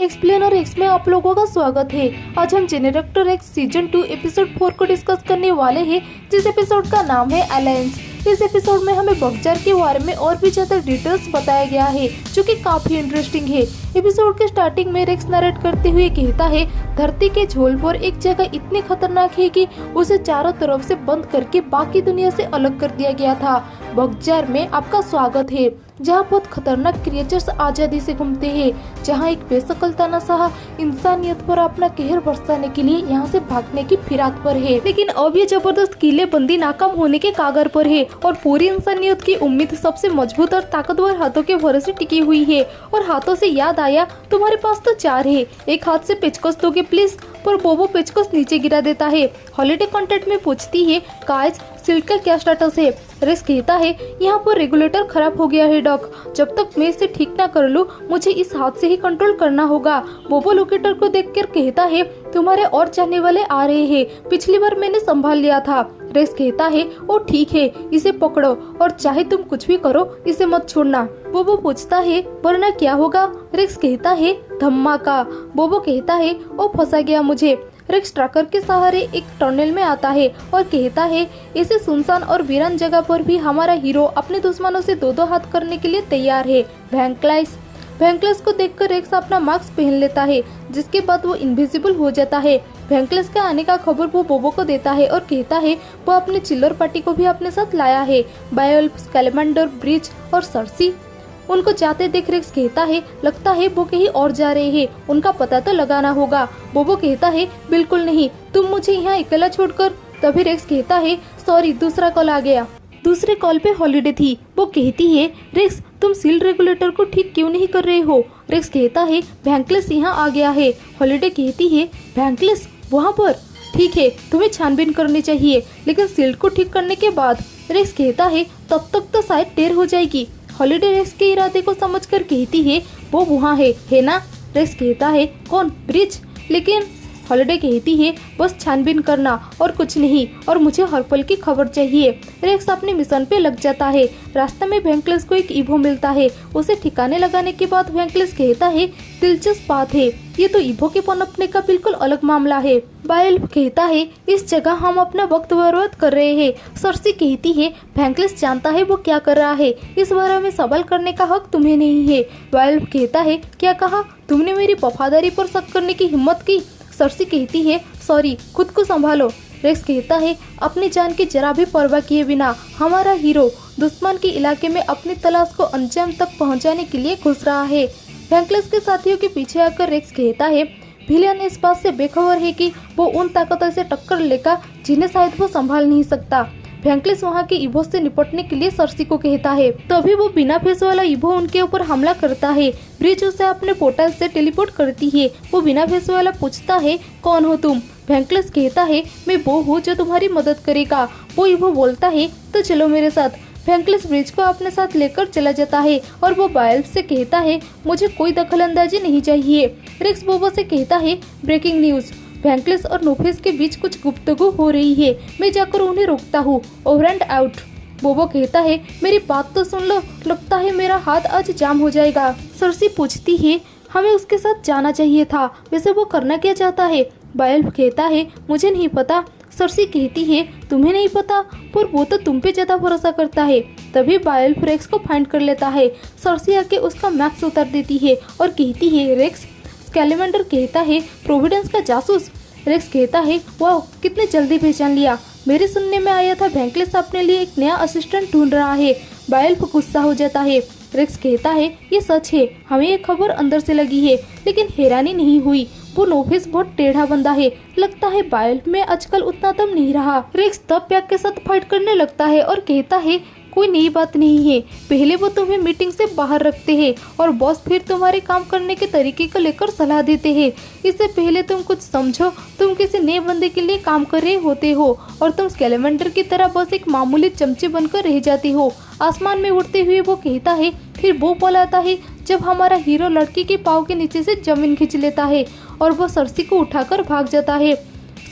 Explainer x में आप लोगों का स्वागत है। आज हम जेनरेटर एक्स सीजन 2 एपिसोड 4 को डिस्कस करने वाले हैं, जिस एपिसोड का नाम है अलायंस। इस एपिसोड में हमें बगजार के बारे में और भी ज्यादा डिटेल्स बताया गया है, जो कि काफी इंटरेस्टिंग है। एपिसोड के स्टार्टिंग में रेक्स नरेट करते हुए कहता है, धरती के झोल पर एक जगह इतनी खतरनाक है कि उसे चारों तरफ से बंद करके बाकी दुनिया से अलग कर दिया गया था। बगजार में आपका स्वागत है, जहाँ बहुत खतरनाक क्रिएचर्स आजादी से घूमते हैं, जहाँ एक बेशकल तानाशाह इंसानियत पर अपना कहर बरसाने के लिए यहाँ से भागने की फिराक पर है। लेकिन अब ये जबरदस्त किले बंदी नाकाम होने के कागर पर है और पूरी इंसानियत की उम्मीद सबसे मजबूत और ताकतवर हाथों के भरोसे टिकी हुई है। और हाथों से याद आया, तुम्हारे पास तो 4 है, एक हाथ से पेचकस दोगे प्लीज। पर बोबो पेचकस नीचे गिरा देता है। हॉलिडे कॉन्टेक्ट में पूछती है, गाइस सिल्क का क्या स्टेटस है। रेक्स कहता है, यहाँ पर रेगुलेटर खराब हो गया है डॉक, जब तक मैं इसे ठीक ना कर लूँ मुझे इस हाथ से ही कंट्रोल करना होगा। बोबो लोकेटर को देखकर कहता है, तुम्हारे और चाहने वाले आ रहे हैं, पिछली बार मैंने संभाल लिया था। रेक्स कहता है, ओ ठीक है, इसे पकड़ो और चाहे तुम कुछ भी करो इसे मत छोड़ना। बोबो पूछता है, वरना क्या होगा। रेक्स कहता है, धमाका। बोबो कहता है, ओ फंसा गया मुझे। रेक्स ट्रैकर के सहारे एक टनल में आता है और कहता है, ऐसे सुनसान और वीरान जगह पर भी हमारा हीरो अपने दुश्मनों से दो हाथ करने के लिए तैयार है। वैंकलेस को देखकर रेक्स अपना मास्क पहन लेता है, जिसके बाद वो इनविजिबल हो जाता है। वैंकलेस के आने का खबर वो बोबो को देता है और कहता है वो अपने चिल्लर पार्टी को भी अपने साथ लाया है। बायोल्फ, स्कैलेमेंडर, ब्रिज और सर्सी उनको जाते देख रेक्स कहता है, लगता है वो कहीं और जा रहे हैं, उनका पता तो लगाना होगा। बोबो कहता है, बिल्कुल नहीं, तुम मुझे यहाँ अकेला छोड़कर। तभी रेक्स कहता है, सॉरी दूसरा कॉल आ गया। दूसरे कॉल पे हॉलिडे थी। वो कहती है, रेक्स तुम सील रेगुलेटर को ठीक क्यों नहीं कर रहे हो। रेक्स कहता है, वैंकलेस यहाँ आ गया है। हॉलिडे कहती है, वैंकलेस वहाँ पर, ठीक है तुम्हें छानबीन करनी चाहिए, लेकिन सील्ड को ठीक करने के बाद। रेक्स कहता है, तब तक तो शायद देर हो जाएगी। हॉलिडे रेक्स के इरादे को समझकर कहती है, वो वहाँ है ना। रेक्स कहता है, कौन, ब्रिज। लेकिन हॉलिडे कहती है, बस छानबीन करना और कुछ नहीं, और मुझे हर पल की खबर चाहिए। रेक्स अपने मिशन पे लग जाता है। रास्ते में वैंकलेस को एक ईवो मिलता है। उसे ठिकाने लगाने के बाद वैंकलेस कहता है, दिलचस्प बात है, ये तो ईवो के पनपने का बिल्कुल अलग मामला है। बायोल्फ कहता है, इस जगह हम अपना वक्त बर्बाद कर रहे हैं। सर्सी कहती है, वैंकलेस जानता है वो क्या कर रहा है, इस बारे में सवाल करने का हक तुम्हें नहीं है। बायोल्फ कहता है, क्या कहा, तुमने मेरी वफादारी पर शक करने की हिम्मत की। सर्सी कहती है, सॉरी, खुद को संभालो। रेक्स कहता है, अपनी जान की जरा भी परवाह किए बिना हमारा हीरो दुश्मन के इलाके में अपनी तलाश को अंजाम तक पहुंचाने के लिए घुस रहा है। वैंकलेस के साथियों के पीछे आकर रेक्स कहता है, विलियन इस बात से बेखबर है कि वो उन ताकतों से टक्कर लेगा जिन्हें शायद वो संभाल नहीं सकता। वैंकलेस वहाँ के ईवो से निपटने के लिए सर्सी को कहता है। तभी वो बिना फेस वाला ईवो उनके ऊपर हमला करता है। ब्रिज उसे अपने पोर्टल से टेलीपोर्ट करती है। वो बिना फेस वाला पूछता है, कौन हो तुम। वैंकलेस कहता है, मैं वो हूँ जो तुम्हारी मदद करेगा। वो ईवो बोलता है, तो चलो मेरे साथ। वैंकलेस ब्रिज को अपने साथ लेकर चला जाता है और वो बायोल्फ से कहता है, मुझे कोई दखलंदाजी नहीं चाहिए। रेक्स बोबो से कहता है, ब्रेकिंग न्यूज, वैंकलेस और नोफेस के बीच कुछ गुफ्तगू हो रही है, मैं जाकर उन्हें रोकता हूँ, ओवर एंड आउट। बोबो कहता है, मेरी बात तो सुन लो, लगता है मेरा हाथ आज जाम हो जाएगा। सर्सी पूछती है, हमें उसके साथ जाना चाहिए था, वैसे वो करना क्या चाहता है। बायोल्फ कहता है, मुझे नहीं पता। सर्सी कहती है, तुम्हें नहीं पता, पर वो तो तुम पे ज्यादा भरोसा करता है। तभी बायोल्फ रेक्स को फाइंड कर लेता है। सर्सी आके उसका मैक्स उतार देती है और कहती है, रेक्स। स्कैलेमेंडर कहता है, प्रोविडेंस का जासूस। रेक्स कहता है, वाह कितने जल्दी पहचान लिया, मेरे सुनने में आया था वैंकलेस अपने लिए एक नया असिस्टेंट ढूंढ रहा है। बायोल्फ गुस्सा हो जाता है। रेक्स कहता है, ये सच है, हमें ये खबर अंदर से लगी है, लेकिन हैरानी नहीं हुई, वो नोफेस बहुत टेढ़ा बंदा है, लगता है बायोल्फ में आजकल उतना दम नहीं रहा। रेक्स तब पैक के साथ फाइट करने लगता है और कहता है, कोई नई बात नहीं है, पहले वो तुम्हें मीटिंग से बाहर रखते हैं और बॉस फिर तुम्हारे काम करने के तरीके को लेकर सलाह देते हैं। इससे पहले तुम कुछ समझो, तुम किसी नए बंदे के लिए काम कर रहे होते हो और तुम स्कैलेमेंडर की तरह बस एक मामूली चमचे बनकर रह जाती हो। आसमान में उड़ते हुए वो कहता है, फिर वो पल आता है जब हमारा हीरो लड़की के पाँव के नीचे से जमीन खींच लेता है और वो सर्सी को उठाकर भाग जाता है।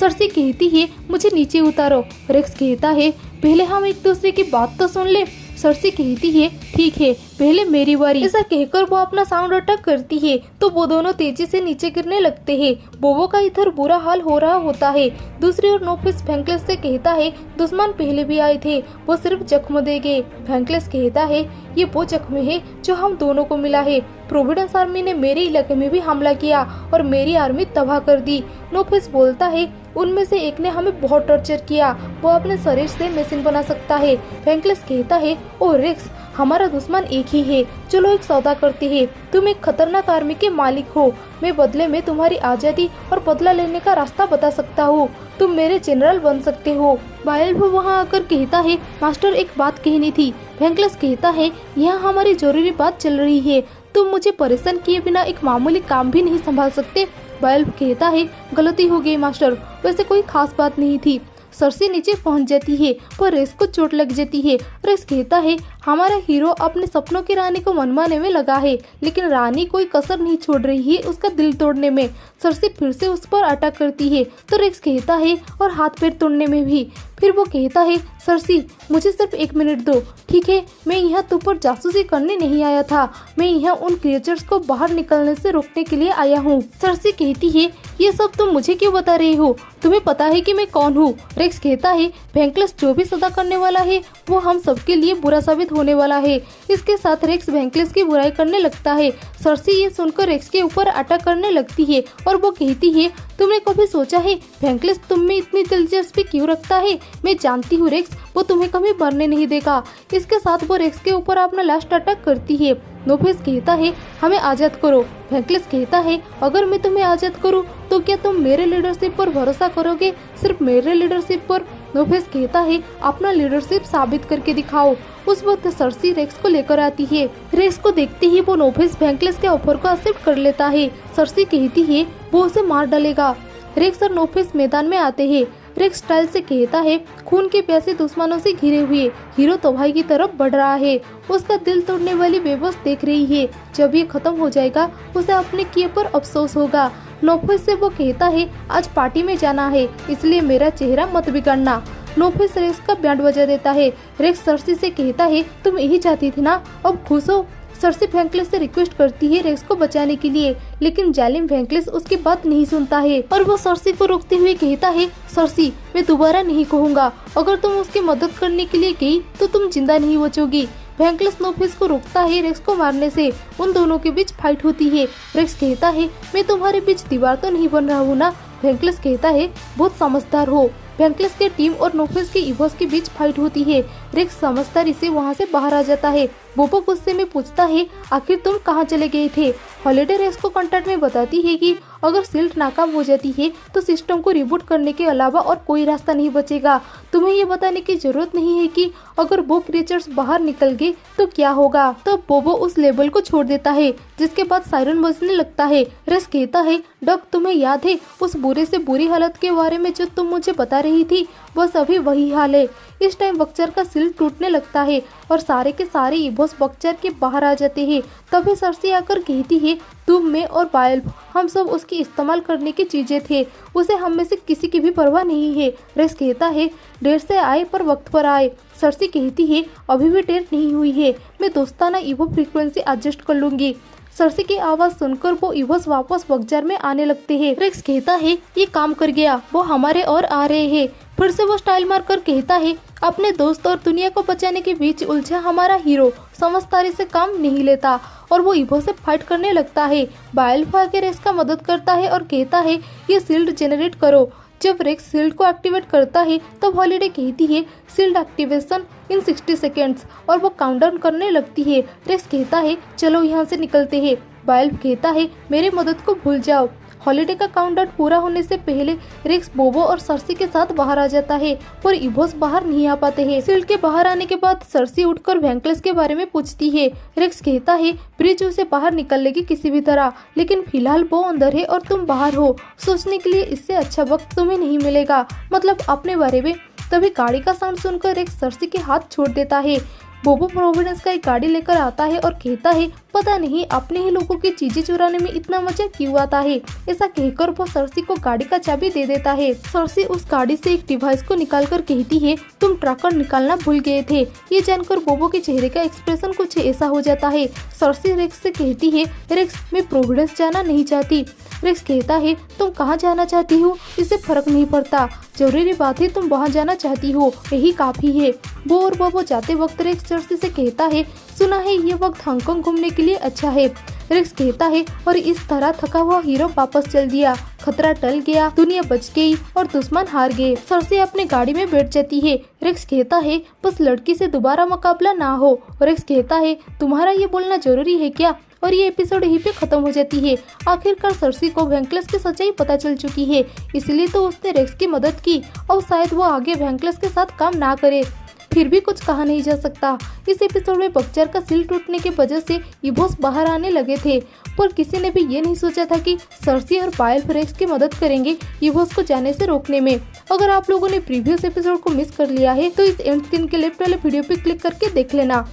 सर्सी कहती है, मुझे नीचे उतारो। रेक्स कहता है, पहले हम एक दूसरे की बात तो सुन ले। सरसी कहती है ठीक है पहले मेरी बारी। ऐसा कहकर वो अपना साउंड अटैक करती है तो वो दोनों तेजी से नीचे गिरने लगते हैं। बोबो का इधर बुरा हाल हो रहा होता है। दूसरी ओर नोफिस वेंकलेस से कहता है दुश्मन पहले भी आए थे, वो सिर्फ जख्म दे गए। वेंकलेस कहता है ये वो जख्म है जो हम दोनों को मिला है। प्रोविडेंस आर्मी ने मेरे इलाके में भी हमला किया और मेरी आर्मी तबाह कर दी। नोफिस बोलता है उनमें से एक ने हमें बहुत टॉर्चर किया, वो अपने शरीर से मशीन बना सकता है। वेंकलेस कहता है ओ रिक्स, हमारा दुश्मन एक ही है, चलो एक सौदा करते हैं। तुम एक खतरनाक आर्मी के मालिक हो, मैं बदले में तुम्हारी आजादी और बदला लेने का रास्ता बता सकता हूँ, तुम मेरे जनरल बन सकते हो। बायल भी वहाँ आकर कहता है मास्टर एक बात कहनी थी। वेंकलेस कहता है यहाँ हमारी जरूरी बात चल रही है, तुम मुझे परेशान किए बिना एक मामूली काम भी नहीं संभाल सकते। बायल कहता है गलती हो गई मास्टर, वैसे कोई खास बात नहीं थी। सरसी नीचे पहुंच जाती है पर रेस को चोट लग जाती है। रेस कहता है हमारा हीरो अपने सपनों की रानी को मनवाने में लगा है, लेकिन रानी कोई कसर नहीं छोड़ रही है उसका दिल तोड़ने में। सरसी फिर से उस पर अटैक करती है तो रेक्स कहता है और हाथ पैर तोड़ने में भी। फिर वो कहता है सरसी मुझे सिर्फ 1 मिनट दो, ठीक है? मैं यहाँ तुम पर जासूसी करने नहीं आया था, मैं यहाँ उन क्रिएचर्स को बाहर निकलने से रोकने के लिए आया हूँ। सरसी कहती है ये सब तुम मुझे क्यों बता रहे हो, तुम्हें पता है कि मैं कौन हूँ? रेक्स कहता है वेंकलेस जो भी सदा करने वाला है वो हम सबके लिए बुरा साबित होने वाला है। इसके साथ रेक्स वेंकलेस की बुराई करने लगता है। सरसी ये सुनकर रेक्स के ऊपर अटैक करने लगती है और वो कहती है तुमने कभी सोचा है वेंकलेस तुम में इतनी दिलचस्पी क्यों रखता है? मैं जानती हूँ रेक्स, वो तुम्हें कभी मरने नहीं देगा। इसके साथ वो रेक्स के ऊपर अपना लास्ट अटैक करती है। नोफिस कहता है हमें आजाद करो। वेंकलेस कहता है अगर मैं तुम्हें आजाद करूं तो क्या तुम मेरे लीडरशिप पर भरोसा करोगे, सिर्फ मेरे लीडरशिप पर? नोफिस कहता है अपना लीडरशिप साबित करके दिखाओ। उस वक्त सरसी रेक्स को लेकर आती है। रेक्स को देखते ही वो नोफिस वेंकलेस के ऑफर को एक्सेप्ट कर लेता है। सरसी कहती है वो उसे मार डालेगा। रेक्स और नोफिस मैदान में आते हैं। रेक्स स्टाइल से कहता है खून के प्यासे दुश्मनों से घिरे हुए हीरो तबाही की तरफ बढ़ रहा है। उसका दिल तोड़ने वाली बेबस देख रही है, जब ये खत्म हो जाएगा उसे अपने किए पर अफसोस होगा। नोफिस से वो कहता है आज पार्टी में जाना है, इसलिए मेरा चेहरा मत बिगाड़ना। नोफिस रेक्स का बैंड बजा देता है। रेक्स सरसी से कहता है तुम यही चाहती थी ना, अब खुश हो? सरसी वेंकलेस से रिक्वेस्ट करती है रेक्स को बचाने के लिए, लेकिन जालिम वेंकलेस उसकी बात नहीं सुनता है और वो सरसी को रोकते हुए कहता है सरसी मैं दोबारा नहीं कहूँगा, अगर तुम उसकी मदद करने के लिए गई तो तुम जिंदा नहीं बचोगी। वेंकलेस नोफिस को रोकता है रेक्स को मारने से। उन दोनों के बीच फाइट होती है। रेक्स कहता है मैं तुम्हारे बीच दीवार तो नहीं बन रहा हूँ ना? वेंकलेस कहता है बहुत समझदार हो। वेंकलेस के टीम और नोफिस के इवोस के बीच फाइट होती है। रेक्स समझदारी से वहाँ से बाहर आ जाता है। बोबो गुस्से में पूछता है आखिर तुम कहाँ चले गए थे? हॉलिडे रेक्स को कॉन्ट्रैक्ट में बताती है कि अगर सिल्ट नाकाम हो जाती है तो सिस्टम को रिबूट करने के अलावा और कोई रास्ता नहीं बचेगा। तुम्हें ये बताने की जरूरत नहीं है कि अगर वो क्रिएचर्स बाहर निकल गए तो क्या होगा। तो बोबो उस लेवल को छोड़ देता है, जिसके बाद सायरन बजने लगता है। रेक्स कहता है डक तुम्हें याद है उस बुरे से बुरी हालत के बारे में जो तुम मुझे बता रही थी? बस अभी वही हाल है। इस टाइम बक्चर का सिल टूटने लगता है और सारे के सारे इबोस बक्चर के बाहर आ जाते हैं। तभी सरसी आकर कहती है तुम, मैं और बायल हम सब उसकी इस्तेमाल करने की चीजें थे, उसे हम में से किसी की भी परवाह नहीं है। रेक्स कहता है देर से आए पर वक्त पर आए। सरसी कहती है अभी भी देर नहीं हुई है, मैं दोस्ताना इवो फ्रीक्वेंसी एडजस्ट कर लूंगी। सरसी की आवाज सुनकर वो इवोस वापस बगजार में आने लगते हैं। रेक्स कहता है ये काम कर गया, वो हमारे और आ रहे हैं। फिर से वो स्टाइल मारकर कहता है अपने दोस्त और दुनिया को बचाने के बीच उलझा हमारा हीरो समझदारी से काम नहीं लेता और वो इवो से फाइट करने लगता है। बायल आके रेक्स का मदद करता है और कहता है ये शील्ड जनरेट करो। जब रेक्स शील्ड को एक्टिवेट करता है तब हॉलिडे कहती है शील्ड एक्टिवेशन इन 60 सेकेंड्स और वो काउंटडाउन करने लगती है। रेक्स कहता है चलो यहाँ से निकलते हैं। बायल कहता है मेरे मदद को भूल जाओ। हॉलिडे का काउंटडाउन पूरा होने से पहले रेक्स बोबो और सरसी के साथ बाहर आ जाता है, पर इवोस बाहर नहीं आ पाते हैं। शील्ड के बाहर आने के बाद सरसी उठकर वेंकलेस के बारे में पूछती है। रेक्स कहता है ब्रिज उसे बाहर निकल लेगी किसी भी तरह, लेकिन फिलहाल वो अंदर है और तुम बाहर हो, सोचने के लिए इससे अच्छा वक्त तुम्हें नहीं मिलेगा, मतलब अपने बारे में। तभी गाड़ी का साउंड सुनकर रेक्स सरसी के हाथ छोड़ देता है। बोबो प्रोविडेंस का एक गाड़ी लेकर आता है और कहता है पता नहीं अपने ही लोगों की चीजें चुराने में इतना मजा क्यों आता है। ऐसा कहकर वो सर्सी को गाड़ी का चाबी दे देता है। सर्सी उस गाड़ी से एक डिवाइस को निकालकर कहती है, तुम ट्रैकर निकालना भूल गए थे। ये जानकर बोबो के चेहरे का एक्सप्रेशन कुछ ऐसा हो जाता है। सर्सी रेक्स से कहती है, रेक्स मैं प्रोविडेंस जाना नहीं चाहती। रेक्स कहता है, तुम कहाँ जाना चाहती हो इससे फर्क नहीं पड़ता, जरूरी बात है तुम वहाँ जाना चाहती हो, यही काफी है। वो और बोबो जाते वक्त रेक्स सर्सी से कहता है, सुना है ये वक्त हांगकांग घूमने के लिए अच्छा है। रेक्स कहता है, और इस तरह थका हुआ हीरो वापस चल दिया, खतरा टल गया, दुनिया बच गई और दुश्मन हार गए। सर्सी अपने गाड़ी में बैठ जाती है। रेक्स कहता है, बस लड़की से दोबारा मुकाबला ना हो। रेक्स कहता है, तुम्हारा ये बोलना जरूरी है क्या? और ये एपिसोड यहीं पे खत्म हो जाती है। आखिरकार सर्सी को वैंकलेस की सच्चाई पता चल चुकी है, इसलिए तो उसने रेक्स की मदद की और शायद वो आगे वैंकलेस के साथ काम ना करे। फिर भी कुछ कहा नहीं जा सकता। इस एपिसोड में बकचर का सिल टूटने की वजह से इवोस बाहर आने लगे थे, पर किसी ने भी ये नहीं सोचा था कि सर्सी और पायल रेक्स की मदद करेंगे इवोस को जाने से रोकने में। अगर आप लोगों ने प्रीवियस एपिसोड को मिस कर लिया है तो इस एंड सीन के लेफ्ट वाले वीडियो पे क्लिक करके देख लेना।